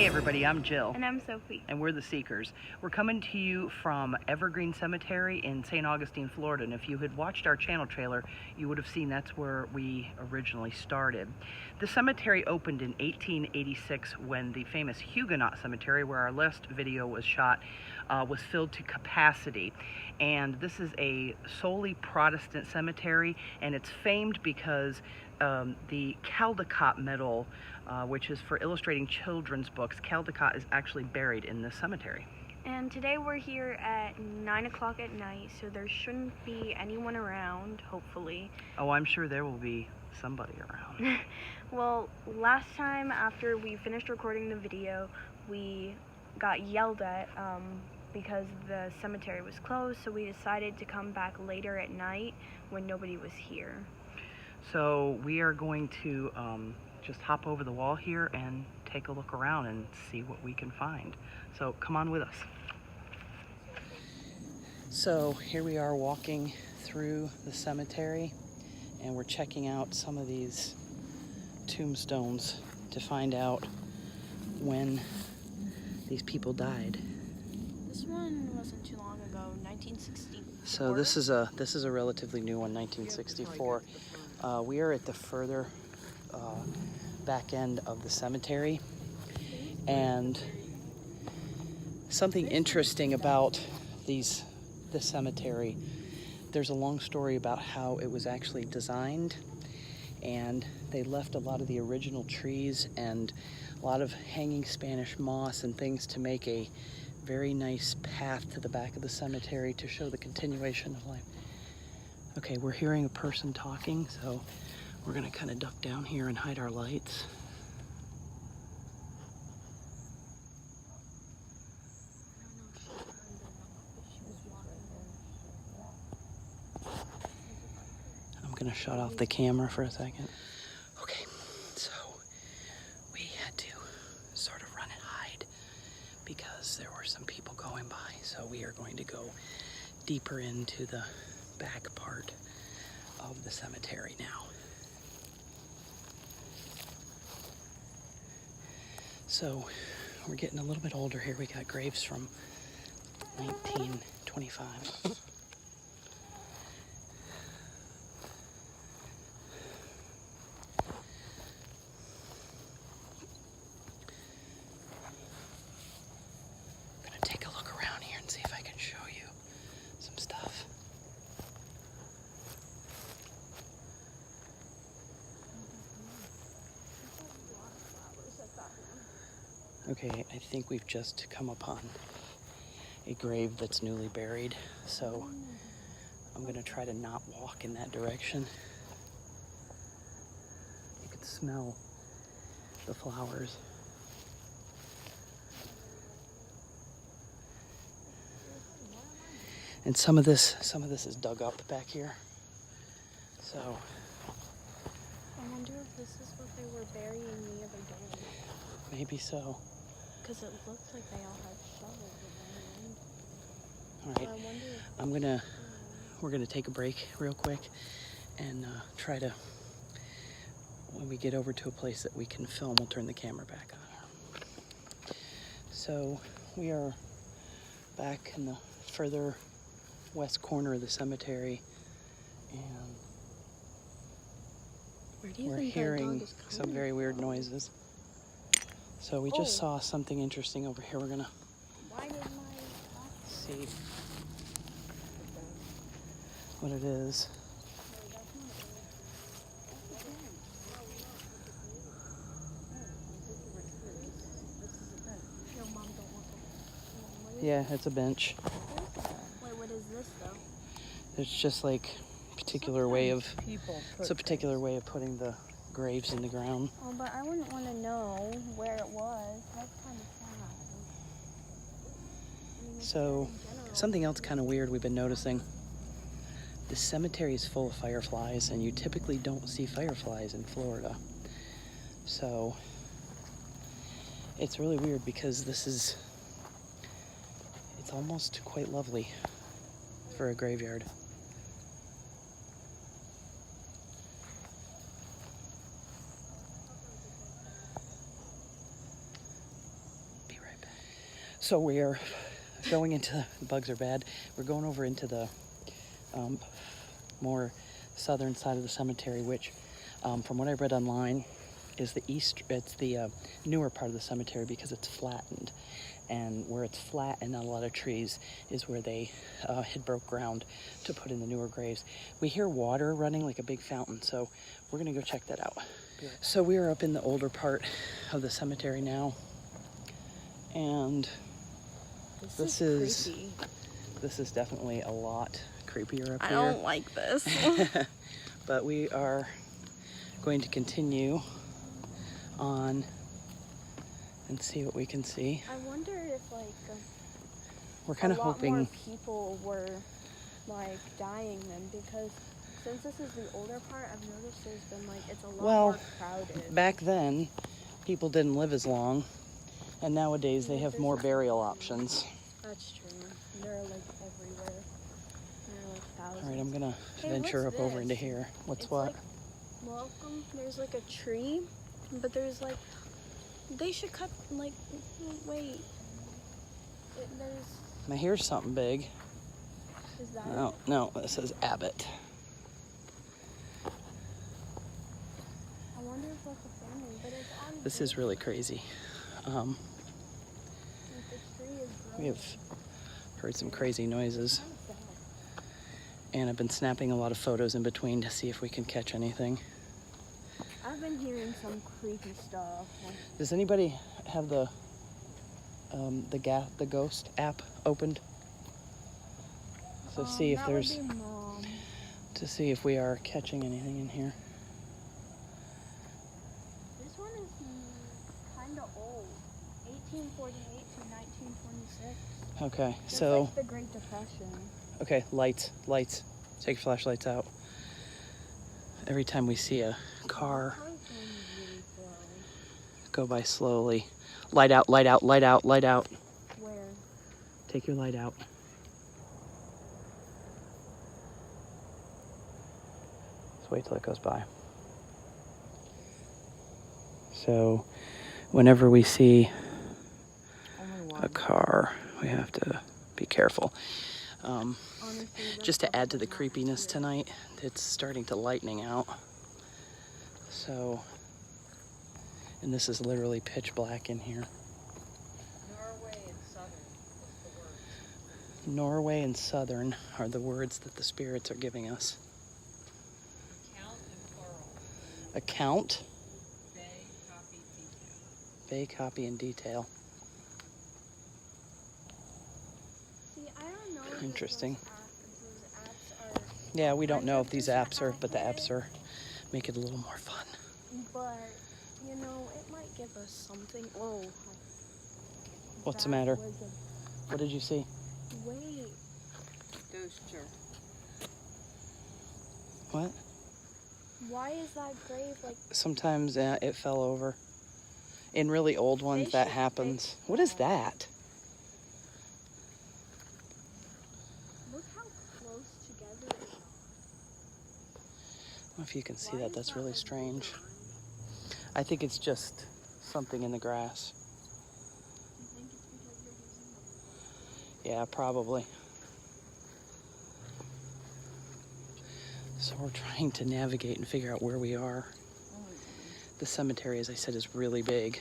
Hey everybody, I'm Jill. And I'm Sophie. And we're the Seekers. We're coming to you from Evergreen Cemetery in St. Augustine, Florida. And if you had watched our channel trailer, you would have seen that's where we originally started. The cemetery opened in 1886 when the famous Huguenot Cemetery, where our last video was shot, was filled to capacity. And this is a solely Protestant cemetery, and it's famed because the Caldecott medal, which is for illustrating children's books, Caldecott is actually buried in this cemetery. And today we're here at 9 o'clock at night, so there shouldn't be anyone around, hopefully. Oh, I'm sure there will be somebody around. Well, last time after we finished recording the video, we got yelled at because the cemetery was closed, so we decided to come back later at night when nobody was here. So we are going to just hop over the wall here and take a look around and see what we can find. So come on with us. So here we are walking through the cemetery, and we're checking out some of these tombstones to find out when these people died. This one wasn't too long ago, 1964. So this is a relatively new one, 1964. We are at the further back end of the cemetery, and something interesting about this cemetery, there's a long story about how it was actually designed, and they left a lot of the original trees and a lot of hanging Spanish moss and things to make a very nice path to the back of the cemetery to show the continuation of life. Okay, we're hearing a person talking, so we're gonna kind of duck down here and hide our lights. I'm gonna shut off the camera for a second. Okay, so we had to sort of run and hide because there were some people going by. So we are going to go deeper into the back part of the cemetery now. So we're getting a little bit older here. We got graves from 1925. I'm gonna take a look around here and see if I can show you some stuff. Okay, I think we've just come upon a grave that's newly buried, so I'm gonna try to not walk in that direction. You can smell the flowers. And some of this is dug up back here. So I wonder if this is what they were burying the other day. maybe so. Because it looks like they all had shovels at All right, I wonder if we're gonna take a break real quick and try to, when we get over to a place that we can film, we'll turn the camera back on. So we are back in the further west corner of the cemetery, and we're hearing some very weird noises. So we just saw something interesting over here. We're gonna see what it is. Yeah, it's a bench. Wait, what is this though? It's just like a particular way of putting the graves in the ground. Oh, but I wouldn't want to know where it was. That's kind of sad. So, something else kind of weird we've been noticing. The cemetery is full of fireflies, and you typically don't see fireflies in Florida. So, it's really weird because it's almost quite lovely for a graveyard. So we're going into, the bugs are bad, we're going over into the more southern side of the cemetery, which from what I read online is it's the newer part of the cemetery because it's flattened. And where it's flat and not a lot of trees is where they had broke ground to put in the newer graves. We hear water running like a big fountain, so we're gonna go check that out. So we are up in the older part of the cemetery now, and this is creepy. This is definitely a lot creepier up I here. don't like this. But we are going to continue on and see what we can see. I wonder if like We're kind of a lot hoping more people were like dying then, because since this is the older part, I've noticed there's been like it's a lot more crowded. Back then people didn't live as long, and nowadays they have more burial options. That's true. They're like everywhere. They're like thousands. All right, I'm gonna Hey, venture what's up over this? into here. What's It's what? like, welcome. There's like a tree, but there's like, they should cut like, wait. Now here's something big. Is that No, no, it says Abbott. I wonder if that's a family, but it's on. This is really crazy. Like, the tree is We have heard some crazy noises, kind of sad. and I've been snapping a lot of photos in between to see if we can catch anything. I've been hearing some creepy stuff. Does anybody have the Ghost app opened? So see if that there's would be Mom. to see if we are catching anything in here. This one is kind of old, 1848 to 1926. Okay, It's so like the Great Depression. okay, lights. Take your flashlights out. Every time we see a car Really slow. go by slowly, light out, light out, light out, light out. Where? Take your light out. Let's wait till it goes by. So, whenever we see a car, we have to be careful. Honestly, Just to add to the creepiness tonight, it's starting to lightning out. So, and this is literally pitch black in here. Norway and Southern are the words that the spirits are giving us. Account, Bay, copy, and detail. See, I don't know if Interesting. those apps are, Yeah, we don't know if these apps are, but the apps are make it a little more fun. but you know, it might give us something. Oh. What's the That matter? was What did you see? Wait. What? Why is that grave like? Sometimes it fell over. In really old ones, They that should happens. fix What is that. that? Look how close together they are. I don't know if you can see Why that. is That's that really a strange. line? I think it's just something in the grass. You think it's because they're using Yeah, probably. So we're trying to navigate and figure out where we are. The cemetery, as I said, is really big.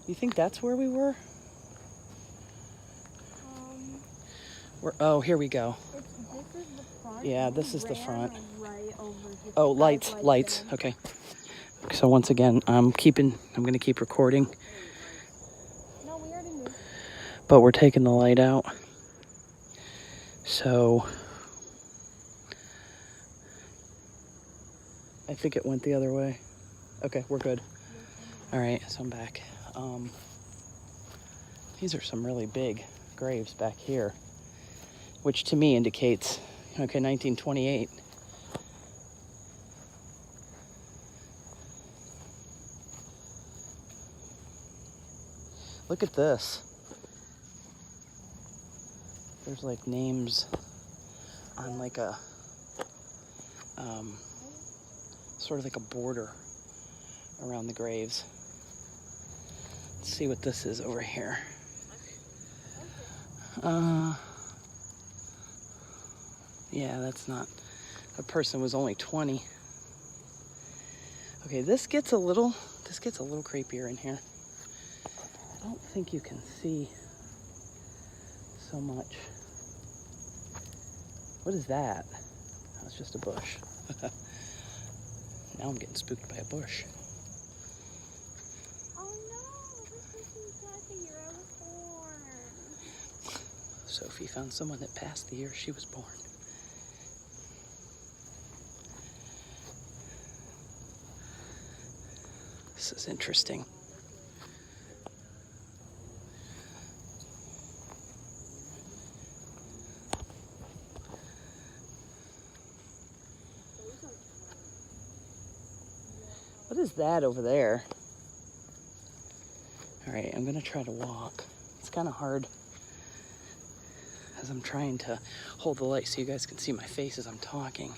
You think that's where we were? Oh, here we go. This is the front. Yeah, We this is the ran front. Right over here. Oh, Without lights. in. Okay. So once again, I'm going to keep recording, No, we already knew. but we're taking the light out. So I think it went the other way. Okay, we're good. All right, so I'm back. These are some really big graves back here, which to me indicates, okay, 1928. Look at this. There's like names on like a, sort of like a border around the graves. Let's see what this is over here. Yeah, that's not, a person was only 20. Okay, this gets a little creepier in here. I don't think you can see so much. What is that? Oh, it's just a bush. Now I'm getting spooked by a bush. Oh no, this person's died the year I was born. Sophie found someone that passed the year she was born. This is interesting. What is that over there? All right, I'm gonna try to walk. It's kind of hard as I'm trying to hold the light so you guys can see my face as I'm talking.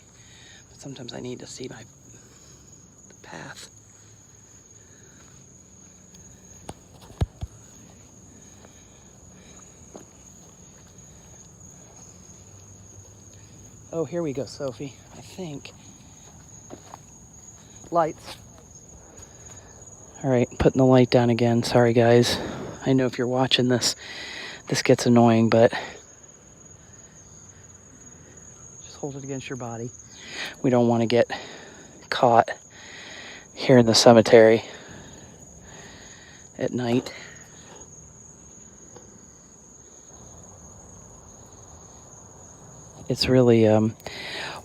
But sometimes I need to see the path. Oh, here we go, Sophie. I think. Lights. All right, putting the light down again. Sorry, guys. I know if you're watching this, this gets annoying, but just hold it against your body. We don't want to get caught here in the cemetery at night. It's really,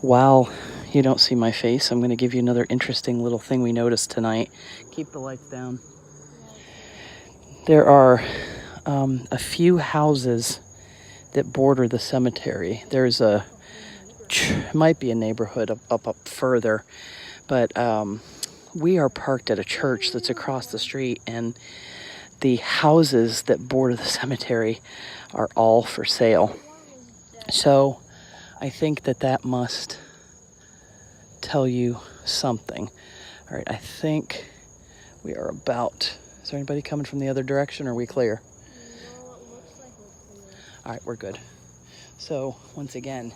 while you don't see my face, I'm going to give you another interesting little thing we noticed tonight. Keep the lights down. There are a few houses that border the cemetery. There's might be a neighborhood up further, but we are parked at a church that's across the street, and the houses that border the cemetery are all for sale. So I think that must tell you something. All right, I think we are about, is there anybody coming from the other direction, or are we clear? No, it looks like we're clear. All right, we're good. So once again,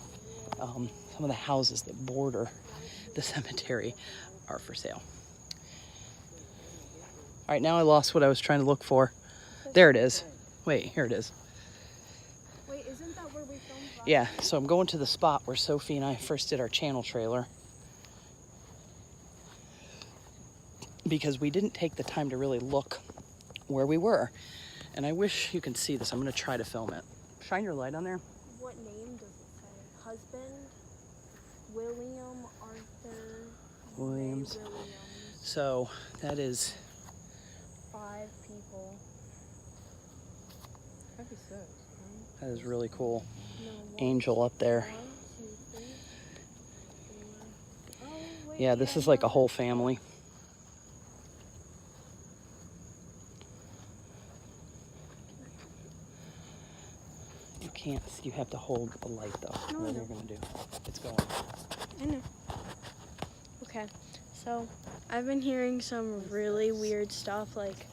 some of the houses that border the cemetery are for sale. All right, now I lost what I was trying to look for. There it is. Wait, here it is. Wait, isn't that where we filmed last? Yeah, so I'm going to the spot where Sophie and I first did our channel trailer, because we didn't take the time to really look where we were. And I wish you can see this. I'm going to try to film it. Shine your light on there. What name does it say? Husband? William Arthur Williams. Williams. So that is 5 people. that is really cool. No, Angel up there. 1, 2, 3, 4. Oh, wait, Yeah, this is like a whole family. You can't, you have to hold the light though. No, What I are you know. going to do? It's going. I know. Okay, so I've been hearing some really weird stuff. Like,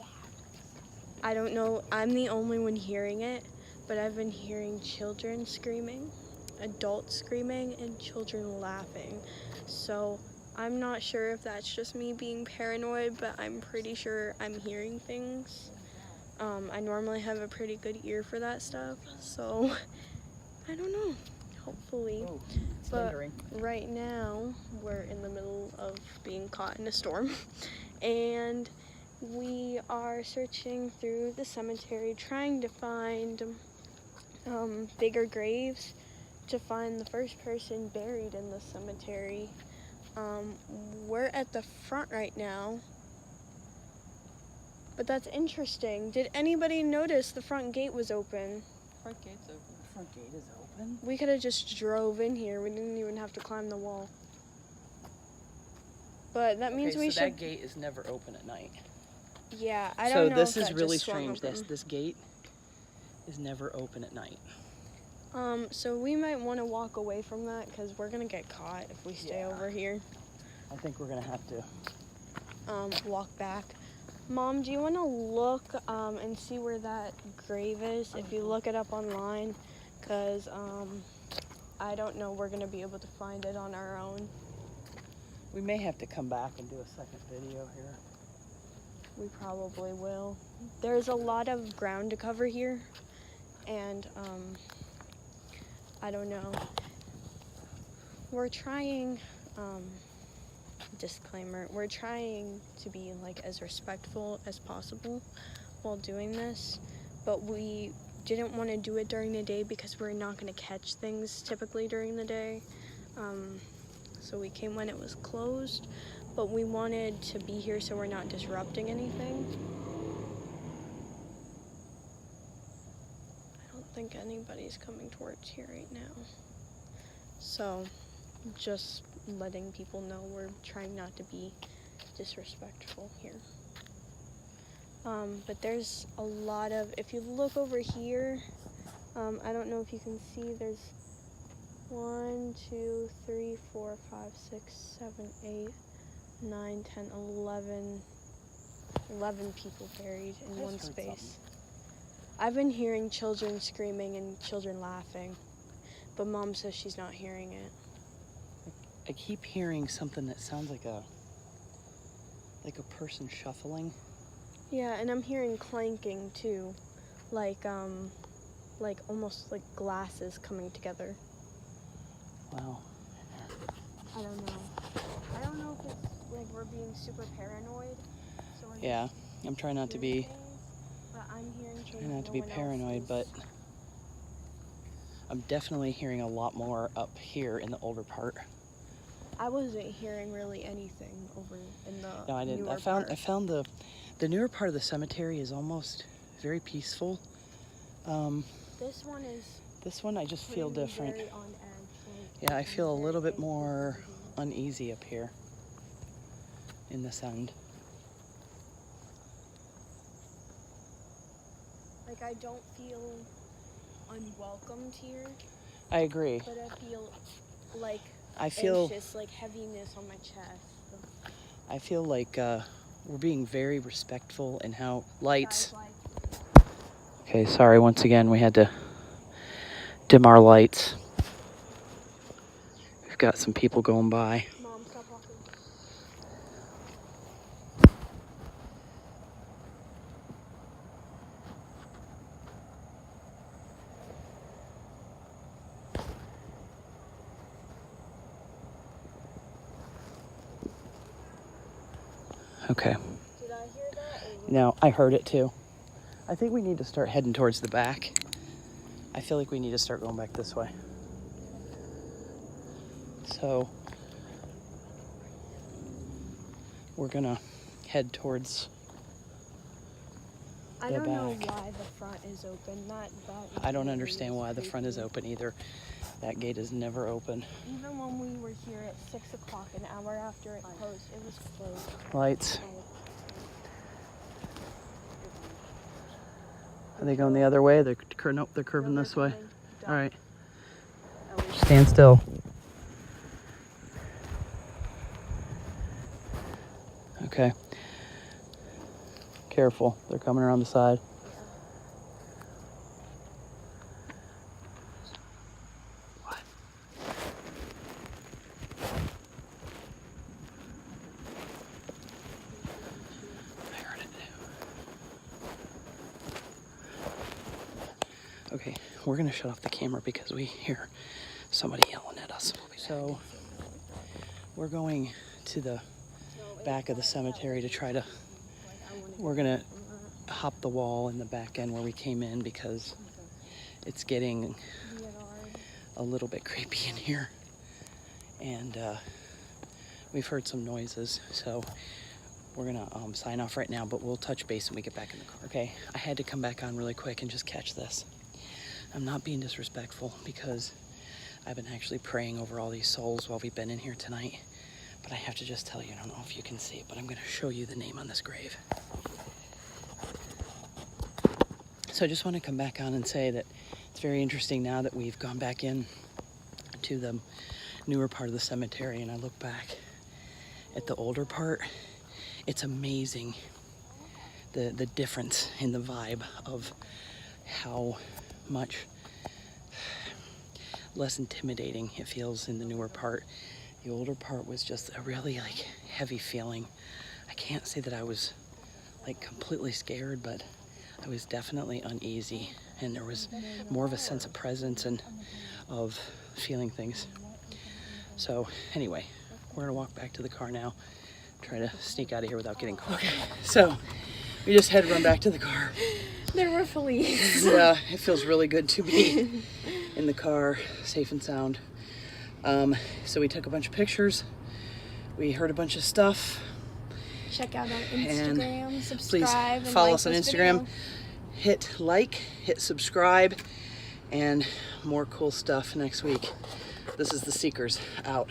I don't know, I'm the only one hearing it, but I've been hearing children screaming, adults screaming, and children laughing. So I'm not sure if that's just me being paranoid, but I'm pretty sure I'm hearing things. I normally have a pretty good ear for that stuff, so I don't know. Hopefully. Oh, it's But thundering. right now, we're in the middle of being caught in a storm, and we are searching through the cemetery, trying to find bigger graves to find the first person buried in the cemetery. We're at the front right now, but that's interesting. Did anybody notice the front gate was open? Front gate's open. The front gate is open? We could have just drove in here. We didn't even have to climb the wall. But that means we so should. that gate is never open at night. Yeah, I don't know. So this if is that really just swung strange. open. This gate is never open at night. So we might want to walk away from that because we're gonna get caught if we stay Yeah. over here. I think we're gonna have to. Walk back. Mom, do you want to look and see where that grave is? If you look it up online, because I don't know we're going to be able to find it on our own. We may have to come back and do a second video here. We probably will. There's a lot of ground to cover here, and I don't know. We're trying, disclaimer, we're trying to be like as respectful as possible while doing this, but we didn't want to do it during the day because we're not going to catch things typically during the day. So we came when it was closed, but we wanted to be here so we're not disrupting anything. I don't think anybody's coming towards here right now. So just letting people know we're trying not to be disrespectful here. But there's a lot of, if you look over here, I don't know if you can see, there's 1, 2, 3, 4, 5, 6, 7, 8, 9, 10, 11 people buried in one space. Something. I've been hearing children screaming and children laughing, but Mom says she's not hearing it. I keep hearing something that sounds like a person shuffling. Yeah, and I'm hearing clanking too, like almost like glasses coming together. Wow. I don't know. I don't know if it's like we're being super paranoid. So we're Yeah, I'm trying not to be but I'm hearing things trying not to no be one else paranoid, is. but I'm definitely hearing a lot more up here in the older part. I wasn't hearing really anything over in the No, I didn't. newer I found part. the newer part of the cemetery is almost very peaceful. This one is. This one I just feel putting me different. very on edge. Yeah, I I'm feel a very little bit anxious more over here. uneasy up here in this end. Like I don't feel unwelcomed here, I agree. but I feel like anxious, like heaviness on my chest. I feel like we're being very respectful in how lights. Guys, like, Okay, sorry, once again we had to dim our lights. We've got some people going by. Mom, stop walking. Okay. Did I hear that? No, I heard it too. I think we need to start heading towards the back. I feel like we need to start going back this way. So we're gonna head towards I the don't know back. why the front is open. That I don't really understand is why the front is creepy. open either. That gate is never open. Even when we were here at 6 o'clock, an hour after it closed, it was closed. Lights. Like, Are they going the other way? Nope, they're curving no, this they're way. coming. All right. Done. Stand still. Okay. Careful. They're coming around the side. What? I heard it too. Okay, we're gonna shut off the camera because we hear somebody yelling at us. So we're going to the back of the cemetery to try to, we're gonna hop the wall in the back end where we came in because it's getting a little bit creepy in here, and we've heard some noises, so we're gonna sign off right now, but we'll touch base when we get back in the car. Okay, I had to come back on really quick and just catch this. I'm not being disrespectful because I've been actually praying over all these souls while we've been in here tonight, but I have to just tell you, I don't know if you can see it, but I'm gonna show you the name on this grave. So I just want to come back on and say that it's very interesting now that we've gone back in to the newer part of the cemetery and I look back at the older part. It's amazing the difference in the vibe of how much less intimidating it feels in the newer part. The older part was just a really like heavy feeling. I can't say that I was like completely scared, but I was definitely uneasy, and there was more of a sense of presence and of feeling things. So anyway, we're gonna walk back to the car now, try to sneak out of here without getting caught. Okay, so we just had to run back to the car. There were fleas. Yeah, it feels really good to be in the car, safe and sound. So we took a bunch of pictures, we heard a bunch of stuff. Check out our Instagram, And subscribe, please and follow like us on this Instagram. video. Hit like, hit subscribe, and more cool stuff next week. This is The Seekers, out.